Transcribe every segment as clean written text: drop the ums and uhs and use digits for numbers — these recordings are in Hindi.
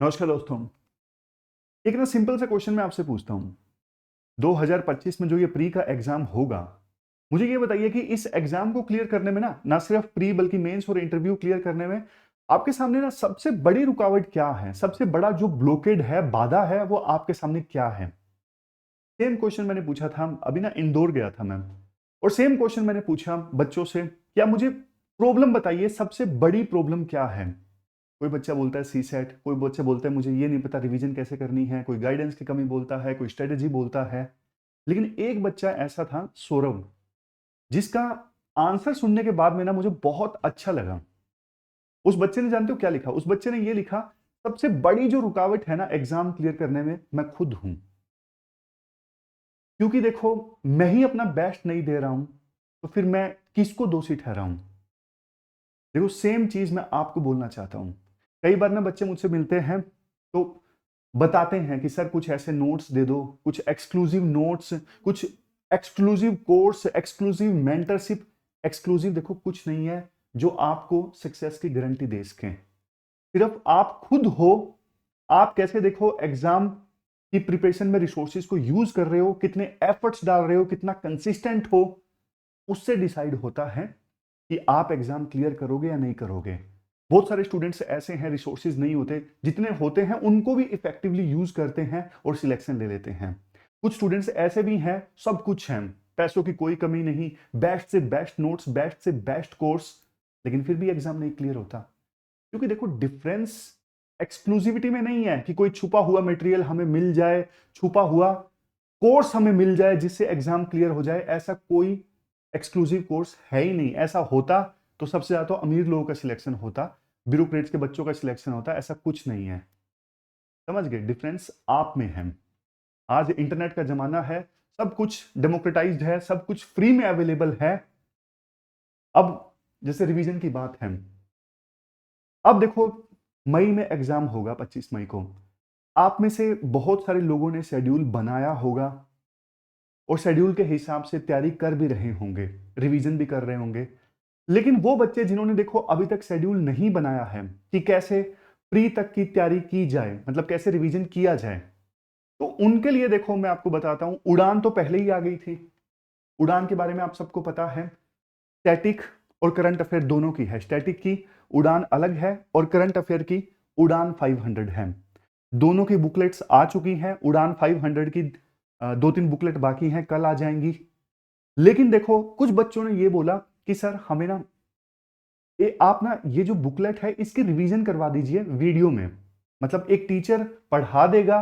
नमस्कार दोस्तों। एक ना सिंपल सा क्वेश्चन मैं आपसे पूछता हूँ। 2025 में जो ये प्री का एग्जाम होगा, मुझे ये बताइए कि इस एग्जाम को क्लियर करने में ना सिर्फ प्री बल्कि मेंस और इंटरव्यू क्लियर करने में आपके सामने ना सबसे बड़ी रुकावट क्या है? सबसे बड़ा जो ब्लॉकेड है, बाधा है, वो आपके सामने क्या है? सेम क्वेश्चन मैंने पूछा था, अभी ना इंदौर गया था मैं, और सेम क्वेश्चन मैंने पूछा बच्चों से, क्या मुझे प्रॉब्लम बताइए, सबसे बड़ी प्रॉब्लम क्या है? कोई बच्चा बोलता है सी सेट, कोई बच्चा बोलता है मुझे ये नहीं पता रिवीजन कैसे करनी है, कोई गाइडेंस की कमी बोलता है, कोई स्ट्रेटेजी बोलता है। लेकिन एक बच्चा ऐसा था, सौरभ, जिसका आंसर सुनने के बाद में ना मुझे बहुत अच्छा लगा। उस बच्चे ने, जानते हो क्या लिखा? उस बच्चे ने ये लिखा, सबसे बड़ी जो रुकावट है ना एग्जाम क्लियर करने में, मैं खुद हूं। क्योंकि देखो, मैं ही अपना बेस्ट नहीं दे रहा हूं, तो फिर मैं किसको दोषी ठहराऊं? देखो, सेम चीज मैं आपको बोलना चाहता हूं। कई बार ना बच्चे मुझसे मिलते हैं तो बताते हैं कि सर कुछ ऐसे नोट्स दे दो, कुछ एक्सक्लूसिव नोट्स, कुछ exclusive course, exclusive mentorship. Exclusive देखो कुछ नहीं है जो आपको सक्सेस की गारंटी दे सके। सिर्फ आप खुद हो। आप कैसे देखो एग्जाम की प्रिपरेशन में रिसोर्सेज को यूज कर रहे हो, कितने एफर्ट्स डाल रहे हो, कितना कंसिस्टेंट हो, उससे डिसाइड होता है कि आप एग्जाम क्लियर करोगे या नहीं करोगे। बहुत सारे स्टूडेंट्स ऐसे हैं, रिसोर्सेज नहीं होते, जितने होते हैं उनको भी इफेक्टिवली यूज करते हैं और सिलेक्शन ले लेते हैं। कुछ स्टूडेंट्स ऐसे भी हैं, सब कुछ है, पैसों की कोई कमी नहीं, बेस्ट से बेस्ट नोट्स, बेस्ट से बेस्ट कोर्स, लेकिन फिर भी एग्जाम नहीं क्लियर होता। क्योंकि देखो, डिफरेंस एक्सक्लूसिविटी में नहीं है कि कोई छुपा हुआ मटेरियल हमें मिल जाए, छुपा हुआ कोर्स हमें मिल जाए जिससे एग्जाम क्लियर हो जाए। ऐसा कोई एक्सक्लूसिव कोर्स है ही नहीं। ऐसा होता तो सबसे ज्यादा तो अमीर लोगों का सिलेक्शन होता, ब्यूरोक्रेट्स के बच्चों का सिलेक्शन होता। ऐसा कुछ नहीं है। समझ गए? डिफरेंस आप में है। आज इंटरनेट का जमाना है, सब कुछ डेमोक्रेटाइज्ड है, सब कुछ फ्री में अवेलेबल है। अब जैसे रिवीजन की बात है, अब देखो, मई में एग्जाम होगा, 25 मई को। आप में से बहुत सारे लोगों ने शेड्यूल बनाया होगा और शेड्यूल के हिसाब से तैयारी कर भी रहे होंगे, रिवीजन भी कर रहे होंगे। लेकिन वो बच्चे जिन्होंने देखो अभी तक शेड्यूल नहीं बनाया है कि कैसे प्री तक की तैयारी की जाए, मतलब कैसे रिवीजन किया जाए, तो उनके लिए देखो मैं आपको बताता हूं, उड़ान तो पहले ही आ गई थी। उड़ान के बारे में आप सबको पता है। स्टैटिक और करंट अफेयर दोनों की है। स्टैटिक की उड़ान अलग है और करंट अफेयर की उड़ान 500 है। दोनों की बुकलेट्स आ चुकी हैं। उड़ान 500 की दो तीन बुकलेट बाकी हैं, कल आ जाएंगी। लेकिन देखो, कुछ बच्चों ने ये बोला कि सर हमें ना आप ना ये जो बुकलेट है इसकी रिवीजन करवा दीजिए वीडियो में, मतलब एक टीचर पढ़ा देगा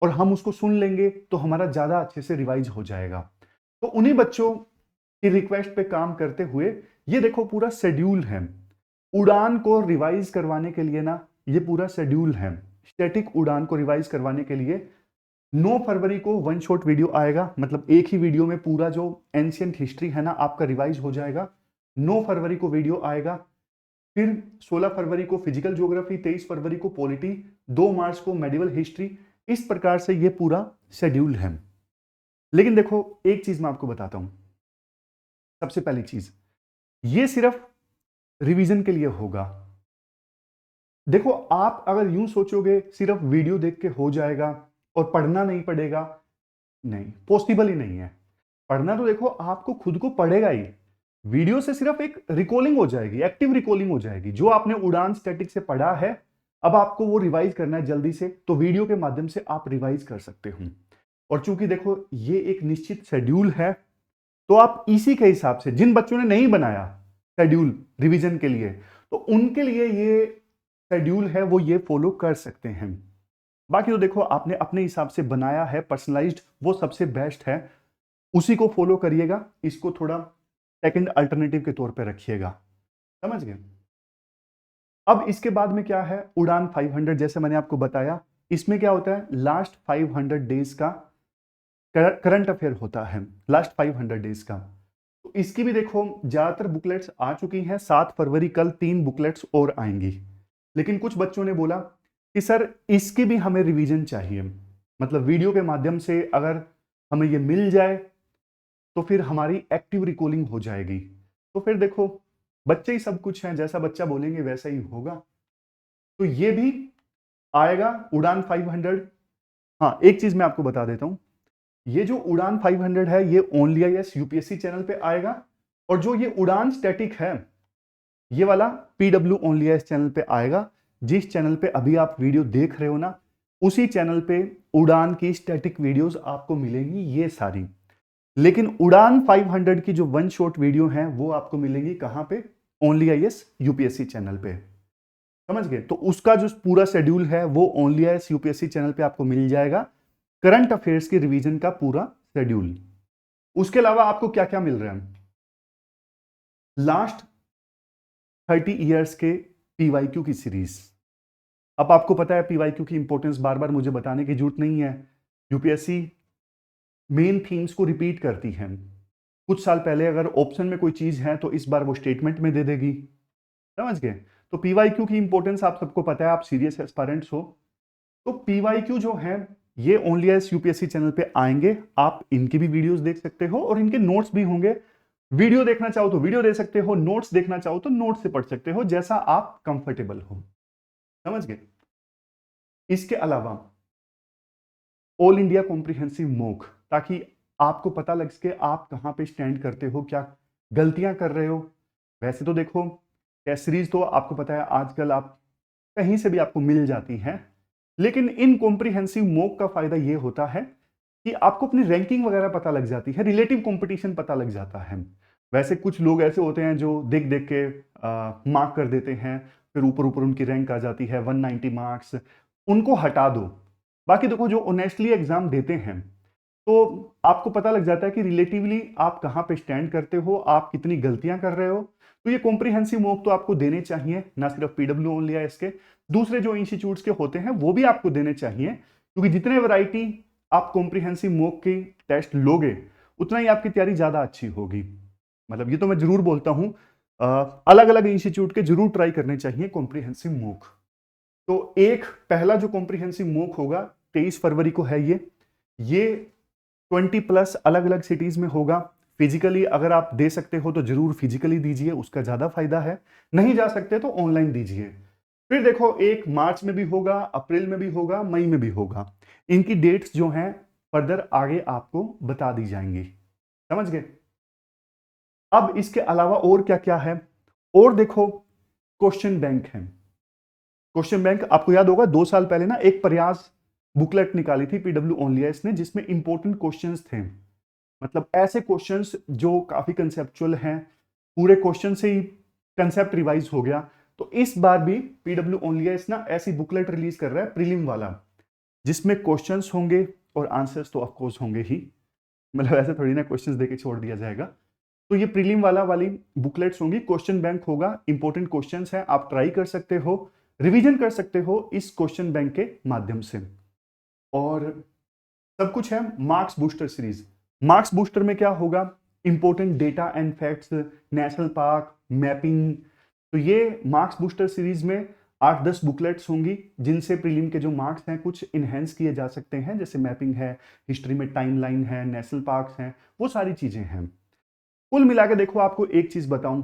और हम उसको सुन लेंगे तो हमारा ज्यादा अच्छे से रिवाइज हो जाएगा। तो उन्हीं बच्चों की रिक्वेस्ट पे काम करते हुए ये देखो पूरा शेड्यूल है। उड़ान को रिवाइज करवाने के लिए ना ये पूरा शेड्यूल है। स्टैटिक उड़ान को रिवाइज करवाने के लिए 9 फरवरी को वन शॉट वीडियो आएगा, मतलब एक ही वीडियो में पूरा जो एंशियंट हिस्ट्री है ना आपका रिवाइज हो जाएगा। 9 फरवरी को वीडियो आएगा। फिर 16 फरवरी को फिजिकल ज्योग्राफी, 23 फरवरी को पॉलिटी, 2 मार्च को मेडिवल हिस्ट्री। इस प्रकार से ये पूरा शेड्यूल है। लेकिन देखो, एक चीज मैं आपको बताता हूं। सबसे पहली चीज, ये सिर्फ रिवीजन के लिए होगा। देखो, आप अगर यूं सोचोगे सिर्फ वीडियो देख के हो जाएगा और पढ़ना नहीं पड़ेगा, नहीं, पॉसिबल ही नहीं है। पढ़ना तो देखो आपको खुद को पड़ेगा ही। वीडियो से सिर्फ एक रिकॉलिंग हो जाएगी, एक्टिव रिकॉलिंग हो जाएगी। जो आपने उड़ान स्टैटिक से पढ़ा है, अब आपको वो रिवाइज करना है जल्दी से, तो वीडियो के माध्यम से आप रिवाइज कर सकते हो। और चूंकि देखो ये एक निश्चित शेड्यूल है, तो आप इसी के हिसाब से, जिन बच्चों ने नहीं बनाया शेड्यूल रिवीजन के लिए, तो उनके लिए ये शेड्यूल है, वो ये फॉलो कर सकते हैं। बाकी तो देखो आपने अपने हिसाब से बनाया है, पर्सनलाइज्ड, वो सबसे बेस्ट है, उसी को फॉलो करिएगा। इसको थोड़ा सेकंड अल्टरनेटिव के तौर पे रखिएगा। समझ गए? अब इसके बाद में क्या है, उड़ान 500, जैसे मैंने आपको बताया, इसमें क्या होता है, लास्ट 500 डेज का करंट अफेयर होता है, लास्ट 500 डेज का। तो इसकी भी देखो ज्यादातर बुकलेट्स आ चुकी हैं। 7 फरवरी कल 3 बुकलेट्स और आएंगी। लेकिन कुछ बच्चों ने बोला कि सर इसकी भी हमें रिवीजन चाहिए, मतलब वीडियो के माध्यम से अगर हमें ये मिल जाए तो फिर हमारी एक्टिव रिकॉलिंग हो जाएगी। तो फिर देखो, बच्चे ही सब कुछ हैं, जैसा बच्चा बोलेंगे वैसा ही होगा। तो ये भी आएगा उड़ान 500। हाँ, एक चीज मैं आपको बता देता हूं, ये जो उड़ान 500 है ये ओनली आईएएस यूपीएससी चैनल पे आएगा, और जो ये उड़ान स्टैटिक है ये वाला पीडब्ल्यू ओनली आईएएस चैनल पे आएगा। जिस चैनल पे अभी आप वीडियो देख रहे हो ना, उसी चैनल पे उड़ान की स्टैटिक वीडियोस आपको मिलेंगी ये सारी। लेकिन उड़ान 500 की जो वन शॉट वीडियो है वो आपको मिलेगी कहां पे? ओनली आईएएस यूपीएससी चैनल पे। समझ गए? तो उसका जो पूरा शेड्यूल है वो ओनली आईएएस यूपीएससी चैनल पे आपको मिल जाएगा, करंट अफेयर्स की रिवीजन का पूरा शेड्यूल। उसके अलावा आपको क्या क्या मिल रहा है? लास्ट 30 ईयर्स के पीवाईक्यू की सीरीज। अब आपको पता है पीवाईक्यू की इंपॉर्टेंस बार बार मुझे बताने की जरूरत नहीं है। यूपीएससी मेन थीम्स को रिपीट करती है। कुछ साल पहले अगर ऑप्शन में कोई चीज है तो इस बार वो स्टेटमेंट में दे देगी। समझ गए? तो पीवाईक्यू की इंपॉर्टेंस आप सबको पता है, आप सीरियस एस्पायरेंट्स हो तो पीवाईक्यू जो है ये ओनली एस यूपीएससी चैनल पे आएंगे। आप इनकी भी वीडियोस देख सकते हो और इनके नोट्स भी होंगे। वीडियो देखना चाहो तो वीडियो देख सकते हो, नोट्स देखना चाहो तो नोट्स से पढ़ सकते हो, जैसा आप कंफर्टेबल हो। समझ गए? इसके अलावा ऑल इंडिया कॉम्प्रिहेंसिव मॉक, ताकि आपको पता लग सके आप कहां पे स्टैंड करते हो, क्या गलतियां कर रहे हो। वैसे तो देखो टेस्ट सीरीज तो आपको पता है आजकल आप कहीं से भी आपको मिल जाती है, लेकिन इन कॉम्प्रिहेंसिव मॉक का फायदा ये होता है कि आपको अपनी रैंकिंग वगैरह पता लग जाती है, रिलेटिव कंपटीशन पता लग जाता है। वैसे कुछ लोग ऐसे होते हैं जो देख देख के मार्क कर देते हैं, फिर ऊपर ऊपर उनकी रैंक आ जाती है 190 मार्क्स, उनको हटा दो। बाकी देखो जो ऑनेस्टली एग्जाम देते हैं तो आपको पता लग जाता है कि रिलेटिवली आप कहां पे स्टैंड करते हो, आप कितनी गलतियां कर रहे हो। तो ये कॉम्प्रिहेंसिव मॉक तो आपको देने चाहिए, ना सिर्फ पीडब्ल्यू ओनली है इसके, दूसरे जो इंस्टीट्यूट्स के होते हैं वो भी आपको देने चाहिए, क्योंकि जितने वैरायटी आप कॉम्प्रिहेंसिव मॉक की टेस्ट लोगे उतना ही आपकी तैयारी ज्यादा अच्छी होगी। मतलब ये तो मैं जरूर बोलता हूं, अलग अलग इंस्टीट्यूट के जरूर ट्राई करने चाहिए कॉम्प्रिहेंसिव मॉक। तो एक पहला जो कॉम्प्रिहेंसिव मॉक होगा 23 फरवरी को है ये 20+ अलग अलग सिटीज में होगा। फिजिकली अगर आप दे सकते हो तो जरूर फिजिकली दीजिए, उसका ज्यादा फायदा है। नहीं जा सकते तो ऑनलाइन दीजिए। फिर देखो एक मार्च में भी होगा, अप्रैल में भी होगा, मई में भी होगा। इनकी डेट्स जो हैं फर्दर आगे आपको बता दी जाएंगी। समझ गए? अब इसके अलावा और क्या क्या है? और देखो क्वेश्चन बैंक है। क्वेश्चन बैंक आपको याद होगा 2 साल पहले ना एक प्रयास बुकलेट निकाली थी पीडब्ल्यू ओनलीएस ने, जिसमें इंपॉर्टेंट क्वेश्चंस थे। मतलब ऐसे क्वेश्चंस जो काफी कंसेप्चुअल हैं, पूरे क्वेश्चन से ही कंसेप्ट रिवाइज हो गया। तो इस बार भी पीडब्ल्यू ओनलीएस ना ऐसी बुकलेट रिलीज कर रहा है प्रीलिम वाला, जिसमें क्वेश्चंस होंगे और आंसर्स तो ऑफकोर्स होंगे ही। मतलब ऐसे थोड़ी ना क्वेश्चंस देके छोड़ दिया जाएगा। तो ये प्रीलिम वाली बुकलेट्स होंगी, क्वेश्चन बैंक होगा, इंपॉर्टेंट क्वेश्चंस हैं, आप ट्राई कर सकते हो, रिवीजन कर सकते हो इस क्वेश्चन बैंक के माध्यम से। और सब कुछ है marks booster series. Marks booster में क्या होगा? Important data and facts, national park, mapping. तो ये मार्क्स बूस्टर सीरीज में 8-10 बुकलेट्स होंगी, जिनसे प्रीलिम के जो मार्क्स हैं कुछ इनहेंस किए जा सकते हैं, जैसे मैपिंग है, हिस्ट्री में टाइमलाइन है, नेशनल पार्क्स हैं, वो सारी चीजें हैं। कुल मिला के देखो आपको एक चीज बताऊं,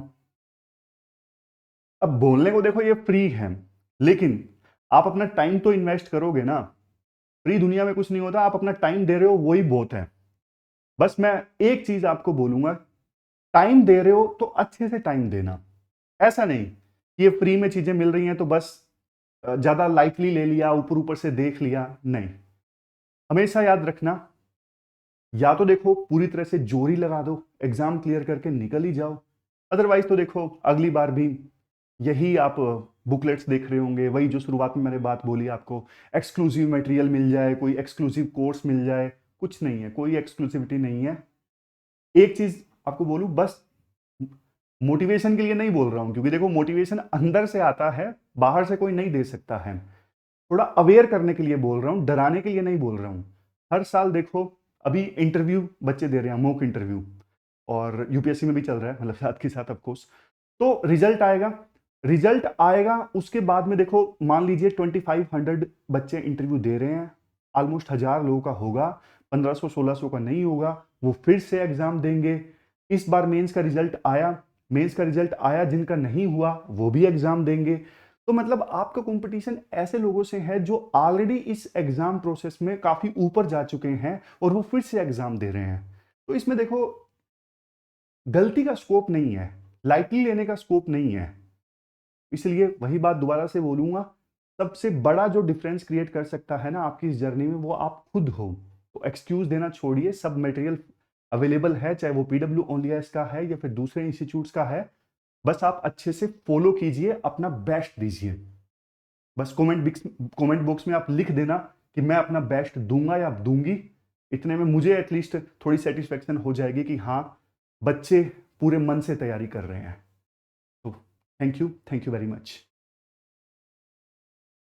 अब बोलने को देखो ये फ्री है, लेकिन आप अपना टाइम तो इन्वेस्ट करोगे ना। फ्री दुनिया में कुछ नहीं होता, आप अपना टाइम दे रहे हो वही बहुत है। बस मैं एक चीज आपको बोलूंगा, टाइम दे रहे हो तो अच्छे से टाइम देना। ऐसा नहीं कि ये फ्री में चीजें मिल रही हैं तो बस ज्यादा लाइटली ले लिया, ऊपर ऊपर से देख लिया, नहीं। हमेशा याद रखना, या तो देखो पूरी तरह से जोर ही लगा दो, एग्जाम क्लियर करके निकल ही जाओ। अदरवाइज तो देखो अगली बार भी यही आप बुकलेट्स देख रहे होंगे, वही जो शुरुआत में मैंने बात बोली आपको, एक्सक्लूसिव मटेरियल मिल जाए, कोई एक्सक्लूसिव कोर्स मिल जाए, कुछ नहीं है, कोई एक्सक्लूसिविटी नहीं है। एक चीज आपको बोलूं, बस मोटिवेशन के लिए नहीं बोल रहा हूं, क्योंकि देखो मोटिवेशन अंदर से आता है, बाहर से कोई नहीं दे सकता है। थोड़ा अवेयर करने के लिए बोल रहा हूं, डराने के लिए नहीं बोल रहा हूं। हर साल देखो अभी इंटरव्यू बच्चे दे रहे हैं, मॉक इंटरव्यू, और यूपीएससी में भी चल रहा है, मतलब साथ के साथ ऑफकोर्स। तो रिजल्ट आएगा उसके बाद में देखो, मान लीजिए 2500 बच्चे इंटरव्यू दे रहे हैं, ऑलमोस्ट 1000 लोगों का होगा, 1500-1600 का नहीं होगा, वो फिर से एग्जाम देंगे। इस बार मेंस का रिजल्ट आया, जिनका नहीं हुआ वो भी एग्जाम देंगे। तो मतलब आपका कंपटीशन ऐसे लोगों से है जो ऑलरेडी इस एग्जाम प्रोसेस में काफी ऊपर जा चुके हैं और वो फिर से एग्जाम दे रहे हैं। तो इसमें देखो, गलती का स्कोप नहीं है, लाइटली लेने का स्कोप नहीं है। इसलिए वही बात दोबारा से बोलूंगा, सबसे बड़ा जो डिफरेंस क्रिएट कर सकता है ना आपकी इस जर्नी में, वो आप खुद हो। तो एक्सक्यूज देना छोड़िए, सब मटेरियल अवेलेबल है, चाहे वो पीडब्ल्यू ओनलीएस का है या फिर दूसरे इंस्टीट्यूट्स का है। बस आप अच्छे से फॉलो कीजिए, अपना बेस्ट दीजिए। बस कमेंट बॉक्स में आप लिख देना कि मैं अपना बेस्ट दूंगा या दूंगी। इतने में मुझे एटलीस्ट थोड़ी सेटिस्फेक्शन हो जाएगी कि हाँ, बच्चे पूरे मन से तैयारी कर रहे हैं। तो थैंक यू वेरी मच।